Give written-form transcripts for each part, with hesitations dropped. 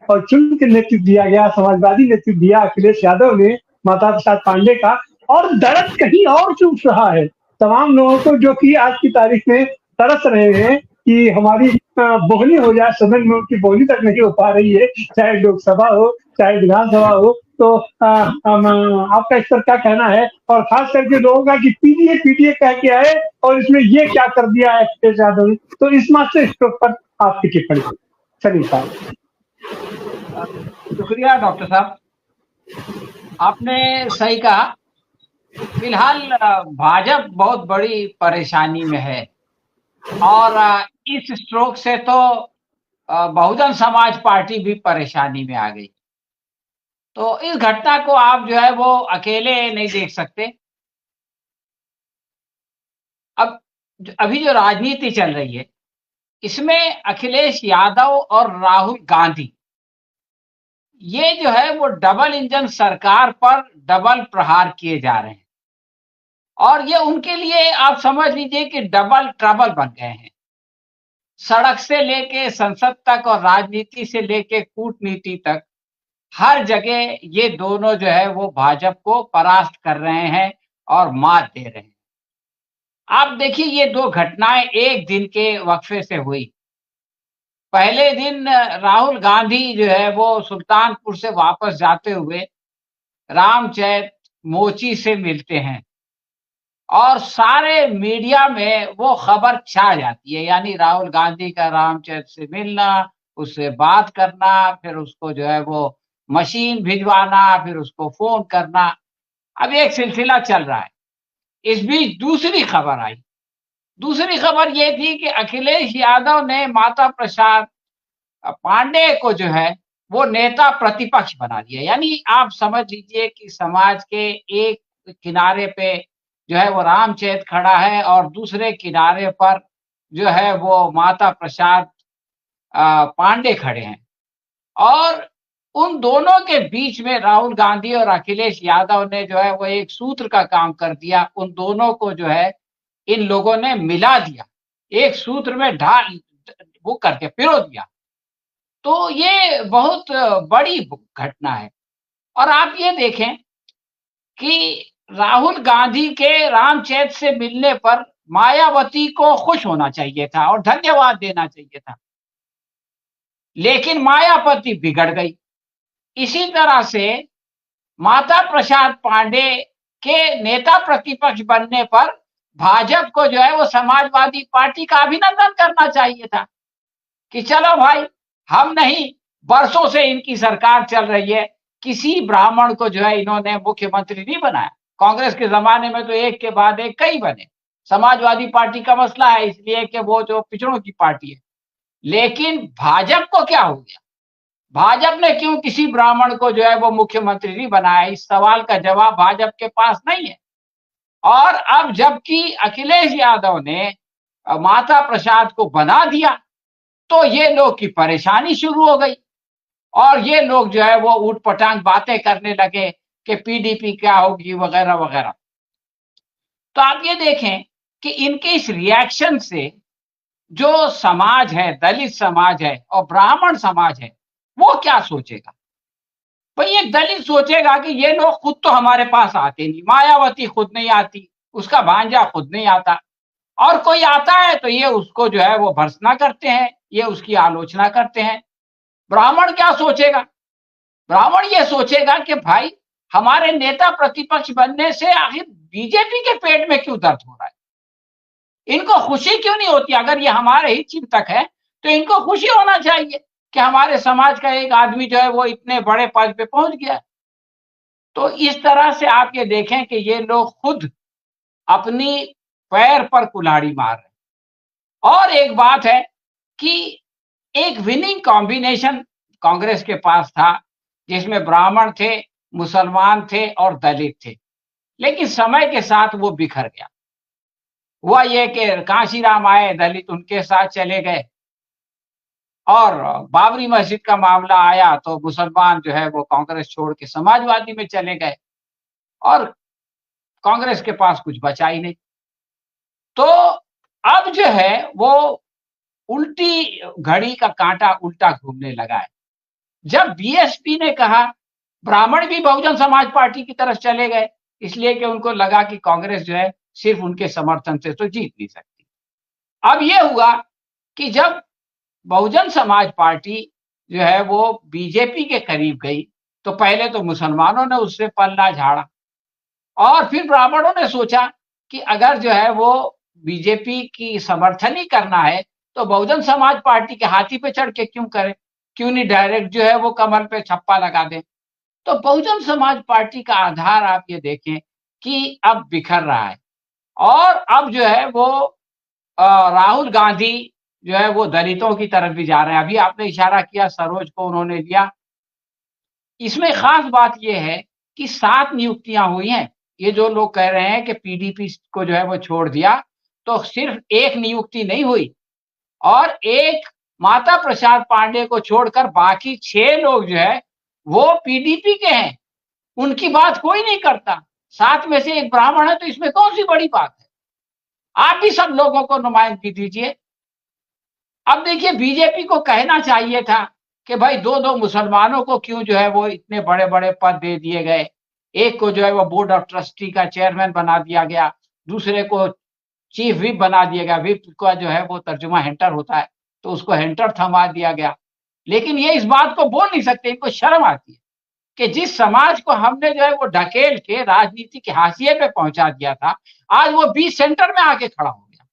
और चुन के नेतृत्व दिया गया, समाजवादी नेतृत्व दिया अखिलेश यादव ने माता प्रसाद पांडे का, और दर्द कहीं और से उठ रहा है तमाम लोगों को, जो कि आज की तारीख में तरस रहे हैं कि हमारी बोहनी हो जाए, सदन में उनकी बोहनी तक नहीं हो पा रही है, चाहे लोकसभा हो चाहे विधानसभा हो। तो आपका इस पर क्या कहना है, और खास करके लोगों का कि पीटीए पीटीए कह के आए और इसमें ये क्या कर दिया है अखिलेश यादव ने, तो इस मास्टर स्ट्रोक पर आपकी टिप्पणी सलीम साहब। शुक्रिया डॉक्टर साहब, आपने सही कहा। फिलहाल भाजपा बहुत बड़ी परेशानी में है, और इस स्ट्रोक से तो बहुजन समाज पार्टी भी परेशानी में आ गई। तो इस घटना को आप जो है वो अकेले नहीं देख सकते। अब अभी जो राजनीति चल रही है, इसमें अखिलेश यादव और राहुल गांधी, ये जो है वो डबल इंजन सरकार पर डबल प्रहार किए जा रहे हैं, और ये उनके लिए आप समझ लीजिए कि डबल ट्रबल बन गए हैं। सड़क से लेके संसद तक और राजनीति से लेके कूटनीति तक, हर जगह ये दोनों जो है वो भाजपा को परास्त कर रहे हैं और मात दे रहे हैं। आप देखिए, ये दो घटनाएं एक दिन के वक्फे से हुई। पहले दिन राहुल गांधी जो है वो सुल्तानपुर से वापस जाते हुए रामचरित मोची से मिलते हैं, और सारे मीडिया में वो खबर छा जाती है, यानी राहुल गांधी का रामचरित से मिलना, उससे बात करना, फिर उसको जो है वो मशीन भिजवाना, फिर उसको फोन करना। अब एक सिलसिला चल रहा है। इस बीच दूसरी खबर आई। दूसरी खबर ये थी कि अखिलेश यादव ने माता प्रसाद पांडे को जो है वो नेता प्रतिपक्ष बना दिया। यानी आप समझ लीजिए कि समाज के एक किनारे पे जो है वो रामचरित खड़ा है, और दूसरे किनारे पर जो है वो माता प्रसाद पांडे खड़े हैं, और उन दोनों के बीच में राहुल गांधी और अखिलेश यादव ने जो है वो एक सूत्र का काम कर दिया। उन दोनों को जो है इन लोगों ने मिला दिया, एक सूत्र में ढाल वो करके पिरो दिया। तो ये बहुत बड़ी घटना है। और आप ये देखें कि राहुल गांधी के रामचरित से मिलने पर मायावती को खुश होना चाहिए था और धन्यवाद देना चाहिए था, लेकिन मायावती बिगड़ गई। इसी तरह से माता प्रसाद पांडे के नेता प्रतिपक्ष बनने पर भाजपा को जो है वो समाजवादी पार्टी का अभिनंदन करना चाहिए था कि चलो भाई, हम नहीं, बरसों से इनकी सरकार चल रही है, किसी ब्राह्मण को जो है इन्होंने मुख्यमंत्री नहीं बनाया। कांग्रेस के जमाने में तो एक के बाद एक कई बने। समाजवादी पार्टी का मसला है इसलिए कि वो जो पिछड़ों की पार्टी है। लेकिन भाजपा को क्या हो गया? भाजपा ने क्यों किसी ब्राह्मण को जो है वो मुख्यमंत्री नहीं बनाया? इस सवाल का जवाब भाजपा के पास नहीं है। और अब जबकि अखिलेश यादव ने माता प्रसाद को बना दिया, तो ये लोग की परेशानी शुरू हो गई, और ये लोग जो है वो ऊटपटांग बातें करने लगे कि पीडीपी क्या होगी वगैरह वगैरह। तो आप ये देखें कि इनके इस रिएक्शन से जो समाज है, दलित समाज है और ब्राह्मण समाज है, वो क्या सोचेगा? भाई, एक दलित सोचेगा कि ये लोग खुद तो हमारे पास आते नहीं, मायावती खुद नहीं आती, उसका भांजा खुद नहीं आता, और कोई आता है तो ये उसको जो है वो भर्त्सना करते हैं, ये उसकी आलोचना करते हैं। ब्राह्मण क्या सोचेगा? ब्राह्मण ये सोचेगा कि भाई, हमारे नेता प्रतिपक्ष बनने से आखिर बीजेपी के पेट में क्यों दर्द हो रहा है? इनको खुशी क्यों नहीं होती? अगर ये हमारे ही चिंतक है तो इनको खुशी होना चाहिए कि हमारे समाज का एक आदमी जो है वो इतने बड़े पद पे पहुंच गया। तो इस तरह से आप ये देखें कि ये लोग खुद अपनी पैर पर कुल्हाड़ी मार रहे हैं। और एक बात है कि एक विनिंग कॉम्बिनेशन कांग्रेस के पास था, जिसमें ब्राह्मण थे, मुसलमान थे और दलित थे, लेकिन समय के साथ वो बिखर गया। हुआ ये कि कांशीराम आए, दलित उनके साथ चले गए, और बाबरी मस्जिद का मामला आया तो मुसलमान जो है वो कांग्रेस छोड़ के समाजवादी में चले गए, और कांग्रेस के पास कुछ बचा ही नहीं। तो अब जो है वो उल्टी घड़ी का कांटा उल्टा घूमने लगा है। जब बीएसपी ने कहा, ब्राह्मण भी बहुजन समाज पार्टी की तरफ चले गए, इसलिए कि उनको लगा कि कांग्रेस जो है सिर्फ उनके समर्थन से तो जीत नहीं सकती। अब ये हुआ कि जब बहुजन समाज पार्टी जो है वो बीजेपी के करीब गई, तो पहले तो मुसलमानों ने उससे पल्ला झाड़ा और फिर ब्राह्मणों ने सोचा कि अगर जो है वो बीजेपी की समर्थन ही करना है, तो बहुजन समाज पार्टी के हाथी पे चढ़ के क्यों करें? क्यों नहीं डायरेक्ट जो है वो कमर पे छप्पा लगा दें? तो बहुजन समाज पार्टी का आधार आप ये देखें कि अब बिखर रहा है और अब जो है वो राहुल गांधी जो है वो दलितों की तरफ भी जा रहे हैं। अभी आपने इशारा किया सरोज को उन्होंने लिया। इसमें खास बात ये है कि 7 नियुक्तियां हुई हैं। ये जो लोग कह रहे हैं कि पीडीपी को जो है वो छोड़ दिया, तो सिर्फ एक नियुक्ति नहीं हुई और एक माता प्रसाद पांडे को छोड़कर बाकी 6 लोग जो है वो पीडीपी के हैं। उनकी बात कोई नहीं करता। 7 में से एक ब्राह्मण है, तो इसमें कौन सी बड़ी बात है? आप भी सब लोगों को नुमाइंदगी दीजिए। अब देखिए बीजेपी को कहना चाहिए था कि भाई 2-2 मुसलमानों को क्यों जो है वो इतने बड़े-बड़े पद दे दिए गए। एक को जो है वो बोर्ड ऑफ ट्रस्टी का चेयरमैन बना दिया गया, दूसरे को चीफ व्हिप बना दिया गया। व्हिप का जो है वो तर्जुमा हेंटर होता है, तो उसको हेंटर थमा दिया गया। लेकिन ये इस बात को बोल नहीं सकते, इनको शर्म आती है कि जिस समाज को हमने जो है वो ढकेल के राजनीति के हाशिए पे पहुंचा दिया था, आज वो बीच सेंटर में आके खड़ा हो गया।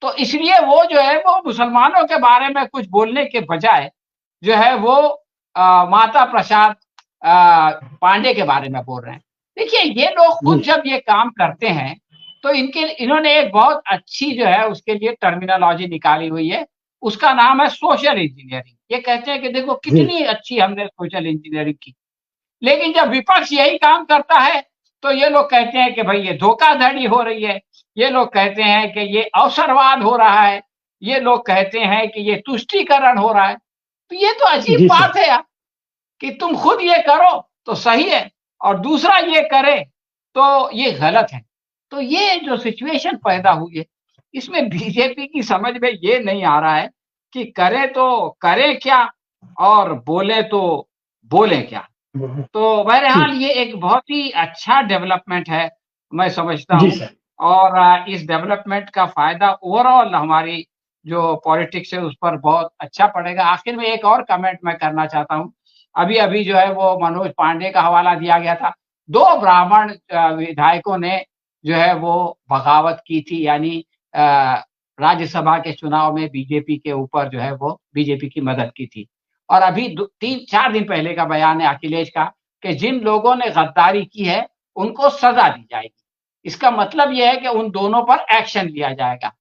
तो इसलिए वो जो है वो मुसलमानों के बारे में कुछ बोलने के बजाय जो है वो माता प्रसाद पांडे के बारे में बोल रहे हैं। देखिए ये लोग खुद जब ये काम करते हैं तो इन्होंने एक बहुत अच्छी जो है उसके लिए टर्मिनोलॉजी निकाली हुई है। उसका नाम है सोशल इंजीनियरिंग। ये कहते हैं कि देखो कितनी अच्छी हमने सोशल इंजीनियरिंग की। लेकिन जब विपक्ष यही काम करता है तो ये लोग कहते हैं कि भाई ये धोखाधड़ी हो रही है। ये लोग कहते हैं कि ये अवसरवाद हो रहा है। ये लोग कहते हैं कि ये तुष्टीकरण हो रहा है। तो ये तो अजीब बात है यार कि तुम खुद ये करो तो सही है और दूसरा ये करे तो ये गलत है। तो ये जो सिचुएशन पैदा हुई है, इसमें बीजेपी की समझ में ये नहीं आ रहा है कि करे तो करे क्या और बोले तो बोले क्या। तो बहरहाल ये एक बहुत ही अच्छा डेवलपमेंट है, मैं समझता हूँ। और इस डेवलपमेंट का फायदा ओवरऑल हमारी जो पॉलिटिक्स है उस पर बहुत अच्छा पड़ेगा। आखिर में एक और कमेंट मैं करना चाहता हूँ। अभी जो है वो मनोज पांडे का हवाला दिया गया था। 2 ब्राह्मण विधायकों ने जो है वो बगावत की थी, यानी राज्यसभा के चुनाव में बीजेपी के ऊपर जो है वो बीजेपी की मदद की थी। और अभी 3-4 दिन पहले का बयान है अखिलेश का कि जिन लोगों ने गद्दारी की है उनको सजा दी जाएगी। इसका मतलब यह है कि उन दोनों पर एक्शन लिया जाएगा।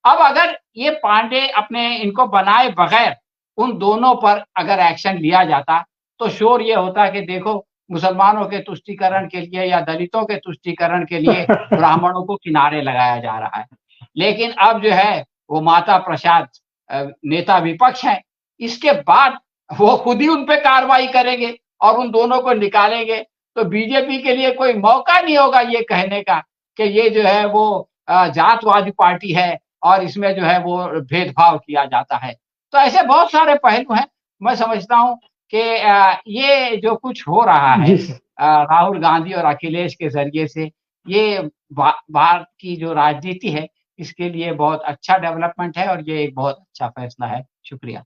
अब अगर ये पांडे अपने इनको बनाए बगैर उन दोनों पर अगर एक्शन लिया जाता तो शोर ये होता कि देखो मुसलमानों के तुष्टीकरण के लिए या दलितों के तुष्टीकरण के लिए ब्राह्मणों को किनारे लगाया जा रहा है। लेकिन अब जो है वो माता प्रसाद नेता विपक्ष है, इसके बाद वो खुद ही उन पे कार्रवाई करेंगे और उन दोनों को निकालेंगे। तो बीजेपी के लिए कोई मौका नहीं होगा ये कहने का कि ये जो है वो जातवादी पार्टी है और इसमें जो है वो भेदभाव किया जाता है। तो ऐसे बहुत सारे पहलू हैं। मैं समझता हूँ कि ये जो कुछ हो रहा है राहुल गांधी और अखिलेश के जरिए से, ये भारत की जो राजनीति है इसके लिए बहुत अच्छा डेवलपमेंट है और ये एक बहुत अच्छा फैसला है। शुक्रिया।